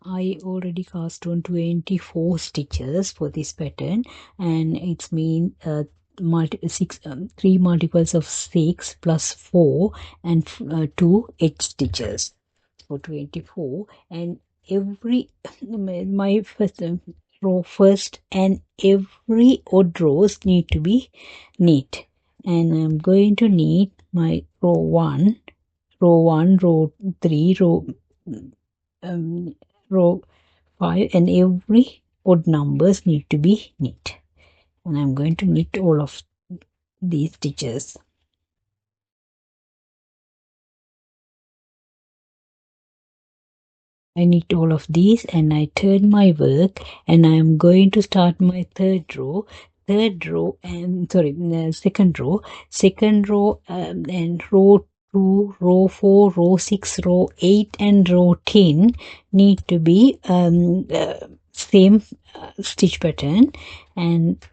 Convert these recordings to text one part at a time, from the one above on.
I already cast on 24 stitches for this pattern, and it's mean 3 multiples of 6 plus 4 and 2 edge stitches for 24. And every my first and every odd rows need to be knit, and I'm going to knit my row 1, row 3, row 5, and every odd numbers need to be knit, and I'm going to knit all of these stitches. I knit all of these and I turn my work, and I am going to start my second row, and row 2, row 4, row 6, row 8 and row 10 need to be same stitch pattern, and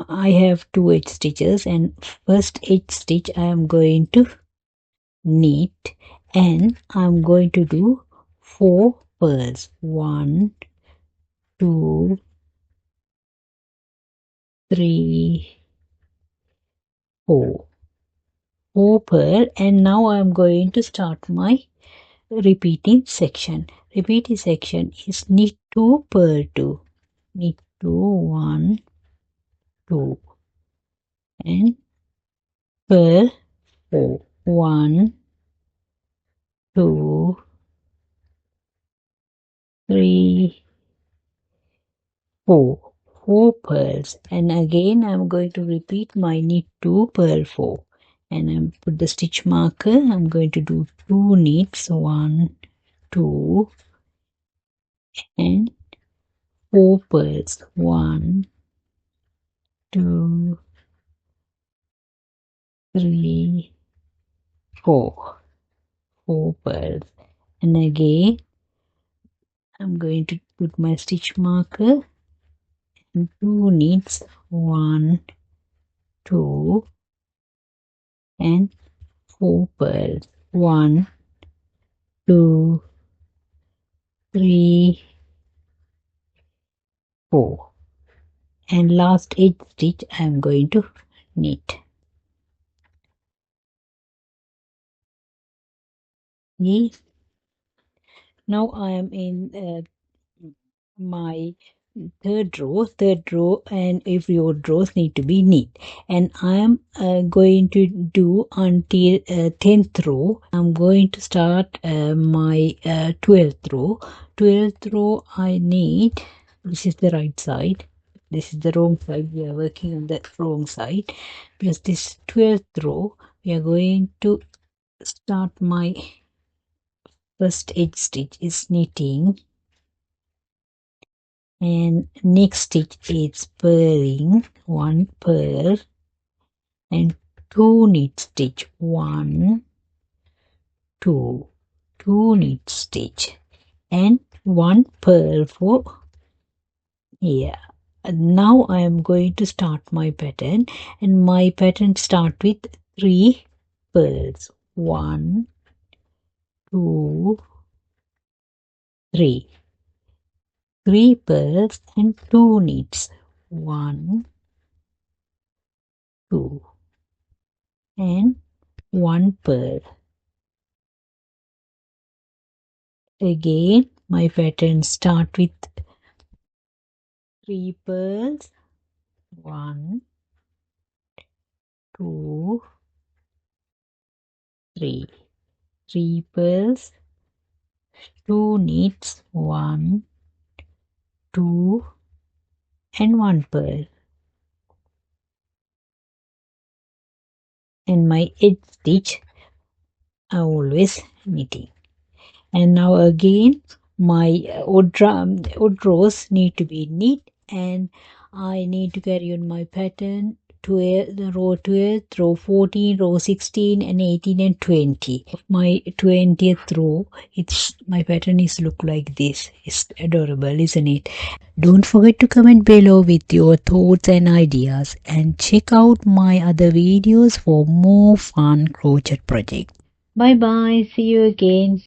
I have 2 edge stitches, and first edge stitch I am going to knit, and I'm going to do 4 purls. 1, 2, 3, 4. 4 purl, and now I'm going to start my repeating section. Repeating section is knit 2, purl 2. Knit 2, 1, 2, and purl 4. 1, 2, 3, 4. 4 purls, and again I'm going to repeat my knit 2, purl 4, and I'm put the stitch marker. I'm going to do 2 knits, 1, 2, and 4 purls, 1, 2, 3, 4. 4 purls, and again I'm going to put my stitch marker and 2 knits, 1, 2, and 4 purls, 1, 2, 3, 4, and last edge stitch I am going to knit. Okay. Now I am in my third row, and every odd rows need to be knit, and I am going to do until 10th row. I'm going to start my 12th row. 12th row I need, this is the right side, this is the wrong side, we are working on the wrong side, because this 12th row we are going to start my first edge stitch is knitting, and next stitch is purling, 1 purl and 2 knit stitch, 1, 2, 2 knit stitch, and 1 purl for here. And now I am going to start my pattern, and my pattern start with 3 purls, 1, 2, 3. 3 purls and 2 knits, 1, 2, and 1 purl. Again my pattern start with 3 purls, 1, 2, 3. 3 purls, 2 knits, 1, 2, and 1 purl, and my edge stitch are always knitting. And now again my odd rows need to be knit, and I need to carry on my pattern 12, row 12, row 14, row 16 and 18 and 20. My 20th row, my pattern is look like this. It's adorable, isn't it? Don't forget to comment below with your thoughts and ideas, and check out my other videos for more fun crochet projects. Bye bye, see you again.